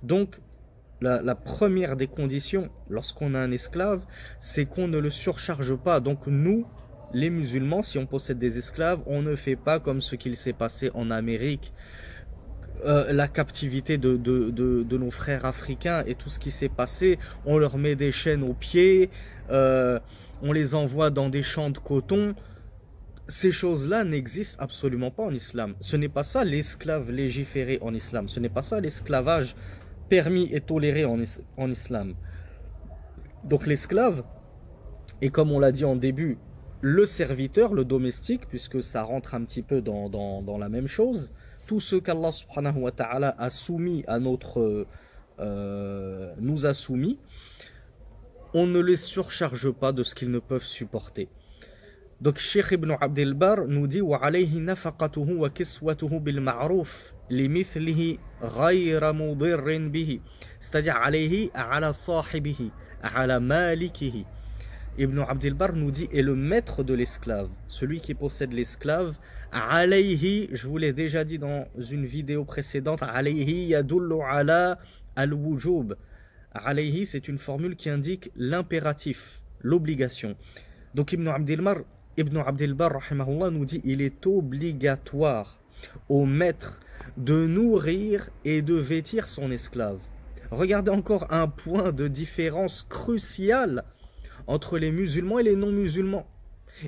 Donc, la première des conditions, lorsqu'on a un esclave, c'est qu'on ne le surcharge pas. Donc nous, les musulmans, si on possède des esclaves, on ne fait pas comme ce qu'il s'est passé en Amérique, la captivité de nos frères africains et tout ce qui s'est passé. On leur met des chaînes aux pieds, euh, on les envoie dans des champs de coton. Ces choses-là n'existent absolument pas en islam. Ce n'est pas ça l'esclave légiféré en islam. Ce n'est pas ça l'esclavage permis et toléré en islam. Donc l'esclave est, comme on l'a dit en début, le serviteur, le domestique, puisque ça rentre un petit peu dans la même chose. Tout ce qu'Allah subhanahu wa ta'ala a soumis à notre... nous a soumis, on ne les surcharge pas de ce qu'ils ne peuvent supporter. Donc Cheikh Ibn Abd al-Barr nous dit وَعَلَيْهِ نَفَقَتُهُ وَكِسْوَتُهُ بِالْمَعْرُوفِ لِمِثْلِهِ غَيْرَ مُضِرٍ بِهِ. C'est-à-dire عليه على صاحبه على مالكه. Ibn Abd al-Barr nous dit et le maître de l'esclave, celui qui possède l'esclave, alayhi, je vous l'ai déjà dit dans une vidéo précédente, alayhi yadullu ala al-wujub. Alayhi, c'est une formule qui indique l'impératif, l'obligation. Donc Ibn Abd al-Barr rahimahullah, nous dit il est obligatoire au maître de nourrir et de vêtir son esclave. Regardez encore un point de différence crucial entre les musulmans et les non-musulmans.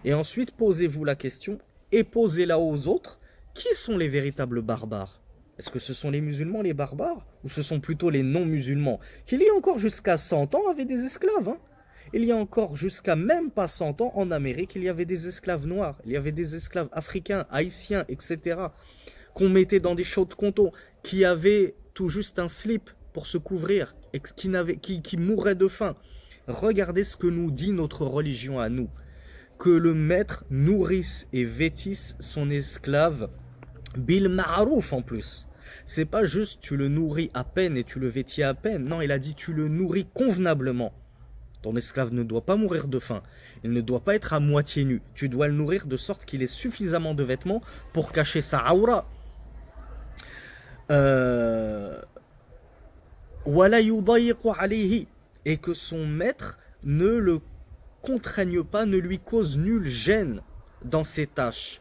Et ensuite, posez-vous la question et posez-la aux autres. Qui sont les véritables barbares? Est-ce que ce sont les musulmans les barbares ou ce sont plutôt les non-musulmans qui, il y a encore jusqu'à 100 ans, avaient des esclaves, hein? Il y a encore jusqu'à même pas 100 ans, en Amérique, il y avait des esclaves noirs, il y avait des esclaves africains, haïtiens, etc. qu'on mettait dans des chauds de conto, qui avaient tout juste un slip pour se couvrir, et qui mouraient de faim. Regardez ce que nous dit notre religion à nous. Que le maître nourrisse et vêtisse son esclave bil ma'rouf en plus. C'est pas juste tu le nourris à peine et tu le vêtis à peine. Non, il a dit tu le nourris convenablement. Ton esclave ne doit pas mourir de faim. Il ne doit pas être à moitié nu. Tu dois le nourrir de sorte qu'il ait suffisamment de vêtements pour cacher sa aura. Wala yudayiqu alayhi. Et que son maître ne le contraigne pas, ne lui cause nulle gêne dans ses tâches.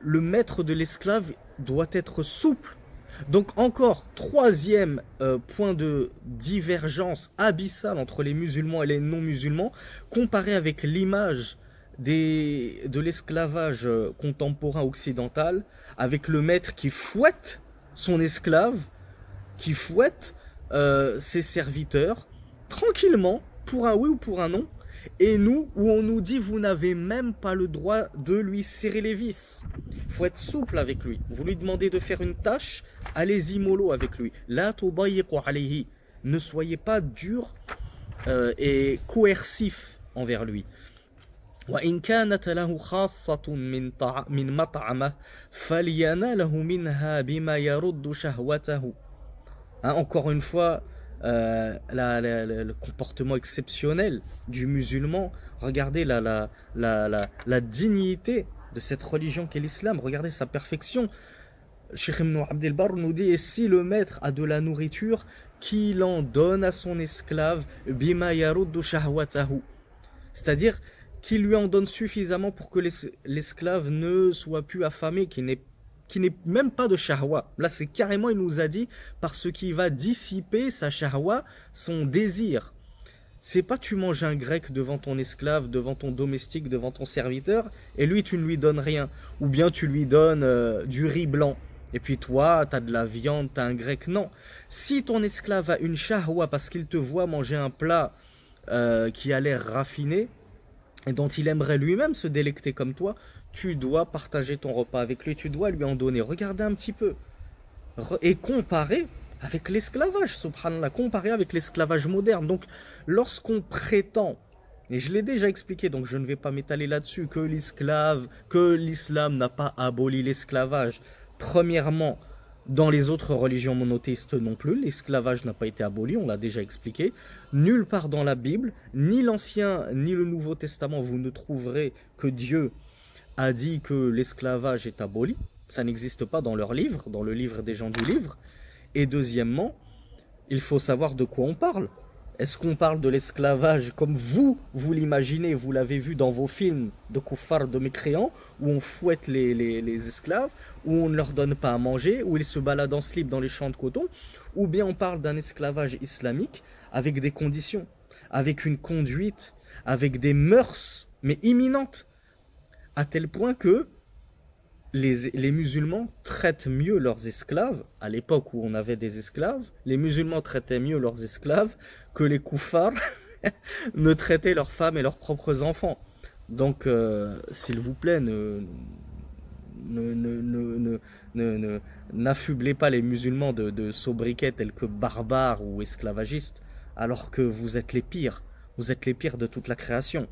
Le maître de l'esclave doit être souple. Donc encore, troisième point de divergence abyssale entre les musulmans et les non-musulmans, comparé avec l'image de l'esclavage contemporain occidental, avec le maître qui fouette son esclave, qui fouette ses serviteurs, tranquillement, pour un oui ou pour un non, et nous, où on nous dit vous n'avez même pas le droit de lui serrer les vis. Il faut être souple avec lui. Vous lui demandez de faire une tâche, allez-y mollo avec lui. La tudayiqu alayhi. Ne soyez pas dur et coercif envers lui. وإن كانت له خاصة من مطعمه فليناله منها بما يرد شهوته. Encore une fois, le comportement exceptionnel du musulman. Regardez la dignité de cette religion qu'est l'islam. Regardez sa perfection. Cheikh Ibn Abd al-Barr nous dit, et si le maître a de la nourriture, qu'il en donne à son esclave, bima yaruddu shahwatahu. C'est-à-dire qu'il lui en donne suffisamment pour que l'esclave ne soit plus affamé, qui n'est même pas de shahwa. Là, c'est carrément, il nous a dit, parce qu'il va dissiper sa shahwa, son désir. C'est pas tu manges un grec devant ton esclave, devant ton domestique, devant ton serviteur, et lui, tu ne lui donnes rien. Ou bien tu lui donnes du riz blanc. Et puis toi, tu as de la viande, tu as un grec. Non. Si ton esclave a une shahwa parce qu'il te voit manger un plat qui a l'air raffiné, et dont il aimerait lui-même se délecter comme toi, tu dois partager ton repas avec lui, tu dois lui en donner. Regardez un petit peu. Et comparer avec l'esclavage, subhanallah, comparer avec l'esclavage moderne. Donc, lorsqu'on prétend, et je l'ai déjà expliqué, donc je ne vais pas m'étaler là-dessus, que l'islam n'a pas aboli l'esclavage. Premièrement, dans les autres religions monothéistes non plus, l'esclavage n'a pas été aboli, on l'a déjà expliqué. Nulle part dans la Bible, ni l'Ancien ni le Nouveau Testament, vous ne trouverez que Dieu a dit que l'esclavage est aboli. Ça n'existe pas dans leur livre, dans le livre des gens du livre. Et deuxièmement, il faut savoir de quoi on parle. Est-ce qu'on parle de l'esclavage comme vous l'imaginez, vous l'avez vu dans vos films de koufars, de mécréants, où on fouette les esclaves, où on ne leur donne pas à manger, où ils se baladent en slip dans les champs de coton, ou bien on parle d'un esclavage islamique avec des conditions, avec une conduite, avec des mœurs, mais imminentes, à tel point que les musulmans traitent mieux leurs esclaves, à l'époque où on avait des esclaves, les musulmans traitaient mieux leurs esclaves que les koufars ne traitaient leurs femmes et leurs propres enfants. Donc, s'il vous plaît, n'affublez pas les musulmans de sobriquets tels que barbares ou esclavagistes, alors que vous êtes les pires. Vous êtes les pires de toute la création.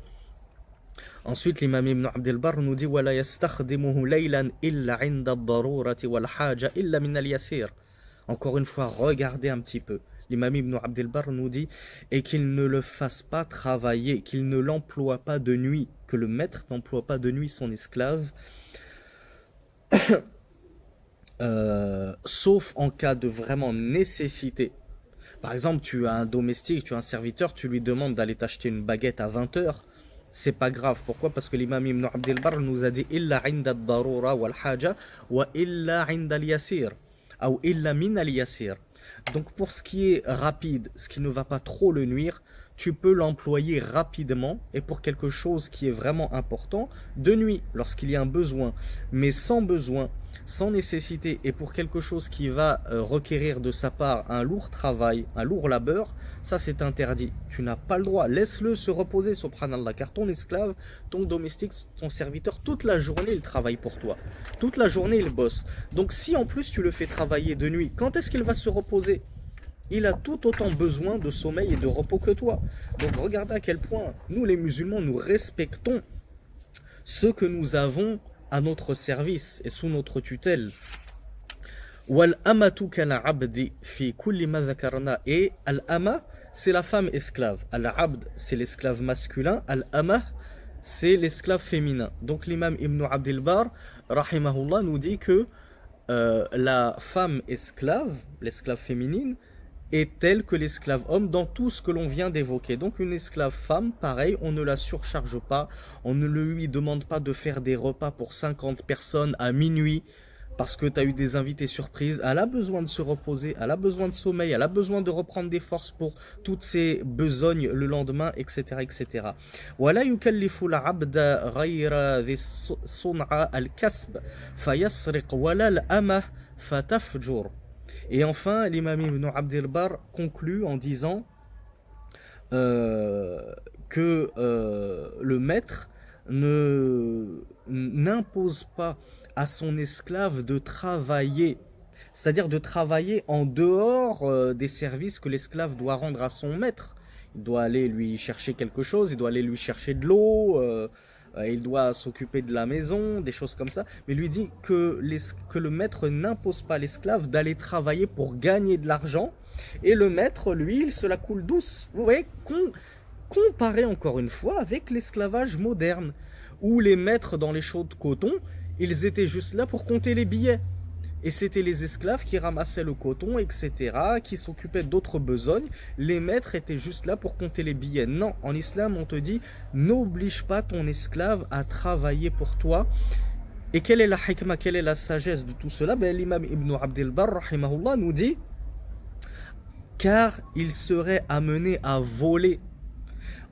Ensuite, l'imam Ibn Abd al-Barr nous dit وَلَا يَسْتَخْدِمُهُ لَيْلًا إِلَّا عِنْدَ الضَّرُورَةِ وَالْحَاجَةِ إِلَّا مِنَ الْيَسِيرِ. Encore une fois, regardez un petit peu. L'imam Ibn Abd al-Barr nous dit et qu'il ne le fasse pas travailler, qu'il ne l'emploie pas de nuit, que le maître n'emploie pas de nuit son esclave, sauf en cas de vraiment nécessité. Par exemple, tu as un domestique, tu as un serviteur, tu lui demandes d'aller t'acheter une baguette à 20 heures. C'est pas grave. Pourquoi? Parce que l'imam Ibn Abd al-Barr nous a dit illa inda ad-darura wal haja wa illa inda al-yasir ou illa min al-yasir. Donc pour ce qui est rapide, ce qui ne va pas trop le nuire, tu peux l'employer rapidement et pour quelque chose qui est vraiment important, de nuit, lorsqu'il y a un besoin, mais sans besoin, sans nécessité et pour quelque chose qui va requérir de sa part un lourd travail, un lourd labeur, ça c'est interdit. Tu n'as pas le droit. Laisse-le se reposer, subhanallah, car ton esclave, ton domestique, ton serviteur, toute la journée il travaille pour toi. Toute la journée il bosse. Donc si en plus tu le fais travailler de nuit, quand est-ce qu'il va se reposer? Il a tout autant besoin de sommeil et de repos que toi. Donc regardez à quel point nous les musulmans, nous respectons ce que nous avons à notre service et sous notre tutelle. وَالْأَمَةُ كَالْعَبْدِ فِي كُلِّ مَا ذَكَرْنَا. Et al-ama, c'est la femme esclave. Al-abd, c'est l'esclave masculin. Al-ama, c'est l'esclave féminin. Donc l'imam Ibn Abd al-Barr, rahimahullah, nous dit que la femme esclave, l'esclave féminine, est telle que l'esclave homme dans tout ce que l'on vient d'évoquer. Donc une esclave femme, pareil, on ne la surcharge pas, on ne lui demande pas de faire des repas pour 50 personnes à minuit, parce que tu as eu des invités surprises. Elle a besoin de se reposer, elle a besoin de sommeil, elle a besoin de reprendre des forces pour toutes ces besognes le lendemain, etc. etc. وَلَا يُكَلِّفُ الْعَبْدَ غَيْرَ ذِي الصُّنْعَ الْكَسْبِ فَيَسْرِقْ وَلَا الْأَمَةِ فَتَفْجُرْ. Et enfin, l'imam Ibn Abd al-Barr conclut en disant que le maître n'impose pas à son esclave de travailler, c'est-à-dire de travailler en dehors des services que l'esclave doit rendre à son maître. Il doit aller lui chercher quelque chose, il doit aller lui chercher de l'eau, il doit s'occuper de la maison, des choses comme ça. Mais lui dit que le maître n'impose pas à l'esclave d'aller travailler pour gagner de l'argent. Et le maître, lui, il se la coule douce. Vous voyez, comparé encore une fois avec l'esclavage moderne, où les maîtres dans les champs de coton, ils étaient juste là pour compter les billets. Et c'était les esclaves qui ramassaient le coton, etc., qui s'occupaient d'autres besognes. Les maîtres étaient juste là pour compter les billets. Non, en islam, on te dit, n'oblige pas ton esclave à travailler pour toi. Et quelle est la hikmah, quelle est la sagesse de tout cela? Ben, l'imam Ibn Abd al-Barr, rahimahullah, nous dit, car il serait amené à voler.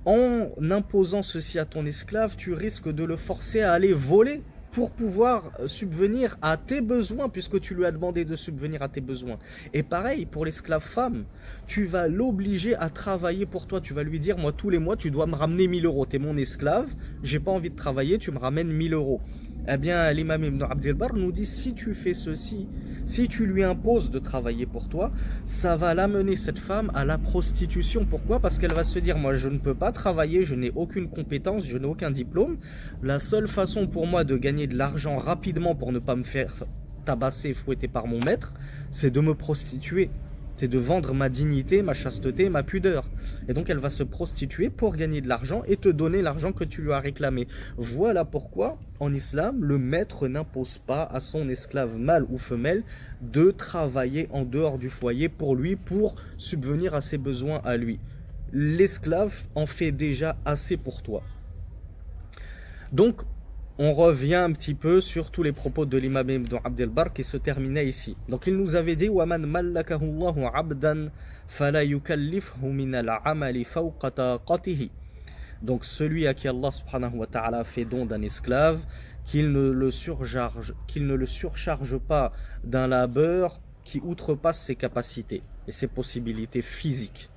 En imposant ceci à ton esclave, tu risques de le forcer à aller voler pour pouvoir subvenir à tes besoins, puisque tu lui as demandé de subvenir à tes besoins. Et pareil, pour l'esclave femme, tu vas l'obliger à travailler pour toi. Tu vas lui dire, moi, tous les mois, tu dois me ramener 1000 euros. Tu es mon esclave, j'ai pas envie de travailler, tu me ramènes 1000 euros. Eh bien, l'imam Ibn Abd al-Barr nous dit, si tu fais ceci, si tu lui imposes de travailler pour toi, ça va l'amener, cette femme, à la prostitution. Pourquoi? Parce qu'elle va se dire, moi je ne peux pas travailler, je n'ai aucune compétence, je n'ai aucun diplôme. La seule façon pour moi de gagner de l'argent rapidement pour ne pas me faire tabasser et fouetter par mon maître, c'est de me prostituer. c'est de vendre ma dignité, ma chasteté, ma pudeur. Et donc elle va se prostituer pour gagner de l'argent et te donner l'argent que tu lui as réclamé. Voilà pourquoi en islam, le maître n'impose pas à son esclave mâle ou femelle de travailler en dehors du foyer pour lui, pour subvenir à ses besoins à lui. L'esclave en fait déjà assez pour toi. Donc, on revient un petit peu sur tous les propos de l'imam Ibn Abd al-Barr qui se terminaient ici. Donc il nous avait dit وَمَنْ مَلَّكَهُ اللَّهُ عَبْدًا فَلَا يُكَلِّفْهُ مِنَ الْعَمَلِ فَوْقَ طَاقَتِهِ. Donc celui à qui Allah subhanahu wa ta'ala fait don d'un esclave, qu'il ne le surcharge pas d'un labeur qui outrepasse ses capacités et ses possibilités physiques.